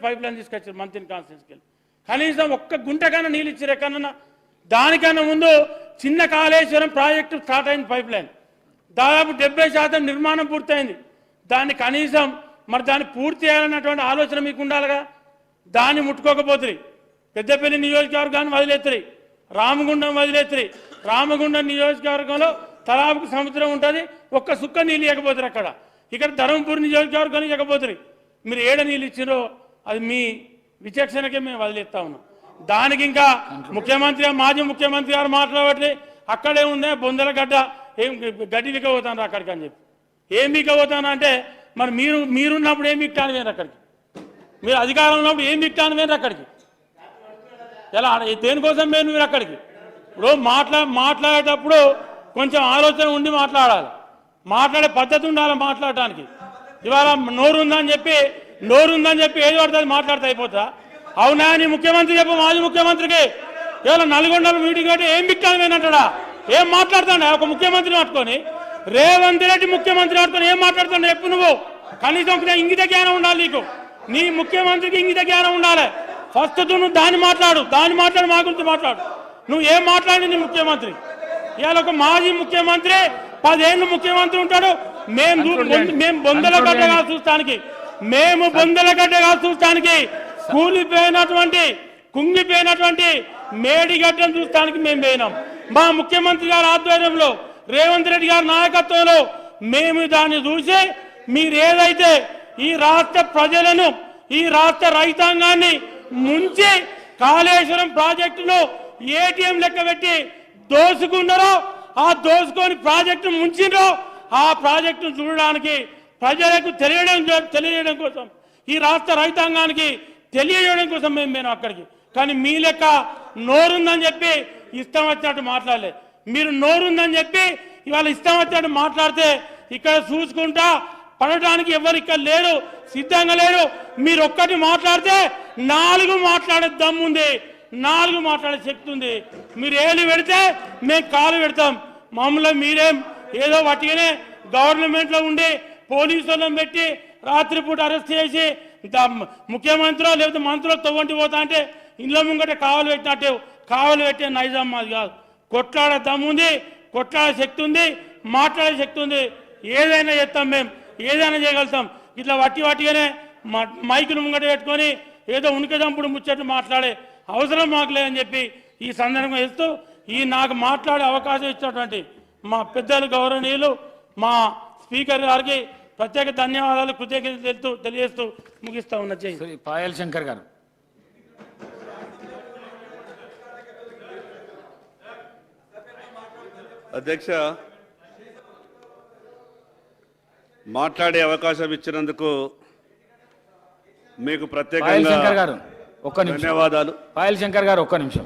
Pipe line తీసుకొచ్చారు మంత్రిని కాన్స్టిట్యూన్సీకి. కనీసం ఒక్క గుంటకన్నా నీళ్ళు ఇచ్చారు ఎక్కడన్నా? దానికన్నా ముందు చిన్న కాళేశ్వరం ప్రాజెక్టు స్టార్ట్ అయింది పైప్ లైన్, దాదాపు 70% నిర్మాణం పూర్తయింది. దాన్ని కనీసం మరి దాన్ని పూర్తి చేయాలన్నటువంటి ఆలోచన మీకు ఉండాలిగా. దాన్ని ముట్టుకోకపోతుంది. పెద్దపల్లి నియోజకవర్గాన్ని వదిలేస్తుంది, రామగుండం వదిలేస్తుంది. రామగుండం నియోజకవర్గంలో తలాపుకు సముద్రం ఉంటుంది, ఒక్క సుక్క నీళ్ళు ఇవ్వకపోతారు అక్కడ. ఇక్కడ ధర్మపురి నియోజకవర్గానికి ఇవ్వకపోతుంది. మీరు ఏడ నీళ్ళు ఇచ్చిరో అది మీ విచక్షణకే మేము వదిలేస్తా ఉన్నాం. దానికి ఇంకా ముఖ్యమంత్రి మాజీ ముఖ్యమంత్రి గారు మాట్లాడట్లే, అక్కడే ఉందే బొందల ఏం గడ్డి దిగబోతాను అక్కడికి అని చెప్పి. ఏం దిగబోతాను అంటే మరి మీరున్నప్పుడు ఏం మిక్టాను వేరు అక్కడికి, మీరు అధికారంలో ఉన్నప్పుడు ఏం మిక్టాను వేరు అక్కడికి. ఎలా దేనికోసం వేరు మీరు అక్కడికి? ఇప్పుడు మాట్లాడేటప్పుడు కొంచెం ఆలోచన ఉండి మాట్లాడాలి, మాట్లాడే పద్ధతి ఉండాలి మాట్లాడటానికి. ఇవాళ నోరుందని చెప్పి ఏది పడుతుంది మాట్లాడితే అయిపోతా? అవునా నీ ముఖ్యమంత్రి చెప్పు, మాజీ ముఖ్యమంత్రికి ఇవాళ నల్గొండలో మీటింగ్ అంటే ఏం బిక్కాను వేనంటాడా? ఏం మాట్లాడుతాడా? ఒక ముఖ్యమంత్రిని పట్టుకొని, రేవంత్ రెడ్డి ముఖ్యమంత్రి పట్టుకొని ఏం మాట్లాడుతాడు చెప్పు నువ్వు? కనీసం ఇంగిత జ్ఞానం ఉండాలి నీకు. నీ ముఖ్యమంత్రికి ఇంగిత జ్ఞానం ఉండాలి. ఫస్ట్ నువ్వు దాన్ని మాట్లాడు మా గురించి మాట్లాడు. నువ్వు ఏం మాట్లాడి నీ ముఖ్యమంత్రి? ఇవాళ ఒక మాజీ ముఖ్యమంత్రి 10 ఏళ్ళు ముఖ్యమంత్రి ఉంటాడు. మేము బొందలగడ్డగా చూస్తానికి కుంగిపోయినటువంటి మేడిగడ్డను చూస్తానికి మేము పోయినాం. మా ముఖ్యమంత్రి గారి ఆధ్వర్యంలో, రేవంత్ రెడ్డి గారి నాయకత్వంలో మేము దాన్ని చూసి మీరు ఏదైతే ఈ రాష్ట్ర ప్రజలను, ఈ రాష్ట్ర రైతాంగాన్ని ముంచి కాళేశ్వరం ప్రాజెక్టును ఏటీఎం లెక్క పెట్టి దోసుకున్నారో, ఆ దోసుకొని ప్రాజెక్టును ముంచిండ్రో, ఆ ప్రాజెక్టును చూడడానికి ప్రజలకు తెలియజేయడం కోసం, ఈ రాష్ట్ర రైతాంగానికి తెలియజేయడం కోసం మేము అక్కడికి. కానీ మీ లెక్క నోరుందని చెప్పి ఇష్టం వచ్చినట్టు మాట్లాడలే. మీరు నోరుందని చెప్పి ఇవాళ ఇష్టం వచ్చినట్టు మాట్లాడితే ఇక్కడ చూసుకుంటా పడటానికి ఎవరు ఇక్కడ లేరు, సిద్ధంగా లేరు. మీరు ఒక్కటి మాట్లాడితే 4 మాట్లాడే దమ్ముంది, 4 మాట్లాడే శక్తి ఉంది. మీరు ఏలు పెడితే మేము కాలు పెడతాం. మామూలుగా మీరేం ఏదో వాటిగానే గవర్నమెంట్లో ఉండి పోలీసులను పెట్టి రాత్రిపూట అరెస్ట్ చేసి ముఖ్యమంత్రి లేకపోతే మంత్రులు తవ్వంటి పోతా అంటే ఇంట్లో ముంగట కావలు పెట్టే నైజాం మాది కాదు. కొట్లాడే దమ్ముంది, కొట్లాడే శక్తి ఉంది, మాట్లాడే శక్తి ఉంది. ఏదైనా చేస్తాం, మేము ఏదైనా చేయగలుగుతాం. ఇట్లా వాటిగానే మైకులు ముంగట పెట్టుకొని ఏదో ఉనికిదంపుడు ముచ్చట్లు మాట్లాడే అవసరం మాకు లేదని చెప్పి ఈ సందర్భంగా ఇస్తూ నాకు మాట్లాడే అవకాశం ఇచ్చినటువంటి మా పెద్దలు గౌరవనీయులు మా స్పీకర్ గారికి ప్రత్యేక ధన్యవాదాలు, కృతజ్ఞతలు తెలియజేస్తూ ముగిస్తా ఉన్న. పాయల్ శంకర్ గారు. అధ్యక్ష, మాట్లాడే అవకాశం ఇచ్చినందుకు మీకు ప్రత్యేకంగా ధన్యవాదాలు. పాయల్ శంకర్ గారు ఒక్క నిమిషం.